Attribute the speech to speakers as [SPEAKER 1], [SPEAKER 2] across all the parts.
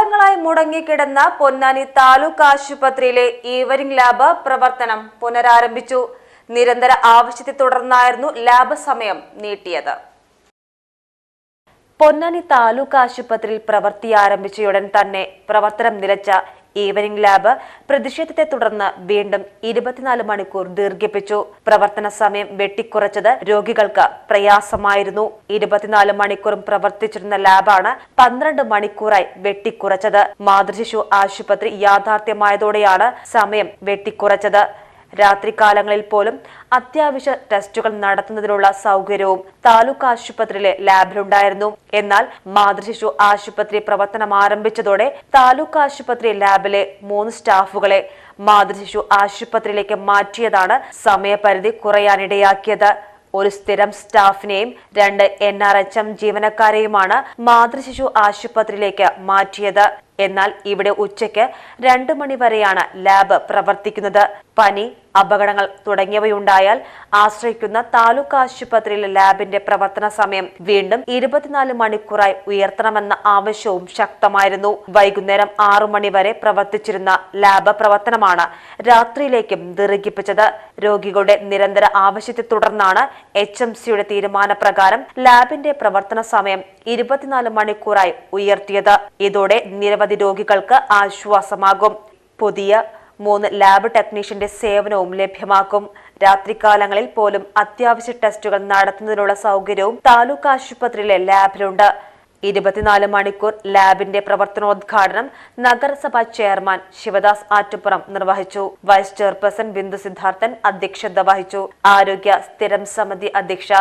[SPEAKER 1] കാലങ്ങളായി മുടങ്ങിക്കിടന്ന പൊന്നാനി താലൂക്ക് ആശുപത്രിയിലെ evening lab പ്രവർത്തനം പുനരാരംഭിച്ചു. നിരന്തര ആവശ്യത്തെ തുടർന്നായിരുന്നു ലാബ് സമയം നീട്ടിയത്. പൊന്നാനി താലൂക്ക് ആശുപത്രിയിൽ പ്രവൃത്തി ആരംഭിച്ചയുടൻ തന്നെ പ്രവർത്തനം നിലച്ച ഈവനിംഗ് ലാബ് പ്രതിഷേധത്തെ തുടർന്ന് വീണ്ടും 24 മണിക്കൂർ ദീർഘിപ്പിച്ചു. പ്രവർത്തന സമയം വെട്ടിക്കുറച്ചത് രോഗികൾക്ക് പ്രയാസമായിരുന്നു. 24 മണിക്കൂറും പ്രവർത്തിച്ചിരുന്ന ലാബാണ് 12 മണിക്കൂറായി വെട്ടിക്കുറച്ചത്. മാതൃശിശു ആശുപത്രി യാഥാർത്ഥ്യമായതോടെയാണ് സമയം വെട്ടിക്കുറച്ചത്. രാത്രികാലങ്ങളിൽ പോലും അത്യാവശ്യ ടെസ്റ്റുകൾ നടത്തുന്നതിനുള്ള സൗകര്യവും താലൂക്ക് ആശുപത്രിയിലെ ലാബിലുണ്ടായിരുന്നു. എന്നാൽ മാതൃശിശു ആശുപത്രി പ്രവർത്തനം ആരംഭിച്ചതോടെ താലൂക്ക് ആശുപത്രി ലാബിലെ 3 സ്റ്റാഫുകളെ മാതൃശിശു ആശുപത്രിയിലേക്ക് മാറ്റിയതാണ് സമയപരിധി കുറയാനിടയാക്കിയത്. ഒരു സ്ഥിരം സ്റ്റാഫിനെയും 2 NRHM ജീവനക്കാരെയുമാണ് മാതൃശിശു ആശുപത്രിയിലേക്ക് മാറ്റിയത്. എന്നാൽ ഇവിടെ ഉച്ചയ്ക്ക് 2 മണി വരെയാണ് ലാബ് പ്രവർത്തിക്കുന്നത്. പനി, അപകടങ്ങൾ തുടങ്ങിയവയുണ്ടായാൽ ആശ്രയിക്കുന്ന താലൂക്ക് ആശുപത്രിയിലെ ലാബിന്റെ പ്രവർത്തന സമയം വീണ്ടും 24 മണിക്കൂറായി ഉയർത്തണമെന്ന ആവശ്യവും ശക്തമായിരുന്നു. വൈകുന്നേരം 6 മണി വരെ പ്രവർത്തിച്ചിരുന്ന ലാബ് പ്രവർത്തനമാണ് രാത്രിയിലേക്കും ദീർഘിപ്പിച്ചത്. രോഗികളുടെ നിരന്തര ആവശ്യത്തെ തുടർന്നാണ് HMCയുടെ തീരുമാനപ്രകാരം ലാബിന്റെ പ്രവർത്തന സമയം 24 മണിക്കൂറായി ഉയർത്തിയത്. ഇതോടെ നിരവധി രോഗികൾക്ക് ആശ്വാസമാകും. പുതിയ 3 ലാബ് ടെക്നീഷ്യന്റെ സേവനവും ലഭ്യമാക്കും. രാത്രികാലങ്ങളിൽ പോലും അത്യാവശ്യ ടെസ്റ്റുകൾ നടത്തുന്നതിനുള്ള സൗകര്യവും താലൂക്ക് ആശുപത്രിയിലെ ലാബിലുണ്ട്. 24 മണിക്കൂർ ലാബിന്റെ പ്രവർത്തനോദ്ഘാടനം നഗരസഭാ ചെയർമാൻ ശിവദാസ് ആറ്റുപുറം നിർവഹിച്ചു. വൈസ് ചെയർപേഴ്സൺ ബിന്ദു സിദ്ധാർത്ഥൻ അധ്യക്ഷത വഹിച്ചു. ആരോഗ്യ സ്ഥിരം സമിതി അധ്യക്ഷ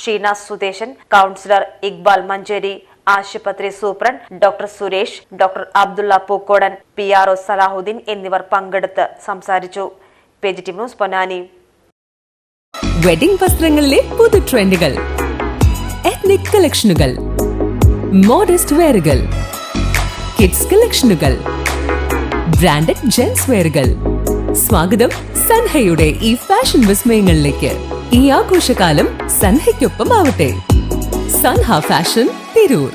[SPEAKER 1] ഷീന സുദേശൻ, കൗൺസിലർ ഇക്ബാൽ മഞ്ചേരി, ആശുപത്രി superintendent doctor Suresh, doctor Abdulla Pookkodan, PRO Salahuddin എന്നിവർ പങ്കെടുത്ത് സംസാരിച്ചു. PGT news Ponnani.
[SPEAKER 2] വെഡിംഗ് വസ്ത്രങ്ങളിലെ പുതു ട്രെൻഡുകൾ, എത്നിക് കളക്ഷനുകൾ, മോഡസ്റ്റ് വെയറുകൾ, കിഡ്സ് കളക്ഷനുകൾ, ബ്രാൻഡഡ് ജെൻസ് വെയറുകൾ. സ്വാഗതം സൻഹയുടെ ഈ ഫാഷൻ വിസ്മയങ്ങളിലേക്ക്. ഈ ആഘോഷകാലം സൻഹയ്ക്കൊപ്പം ആവട്ടെ. സൻഹ ഫാഷൻ തിരൂർ.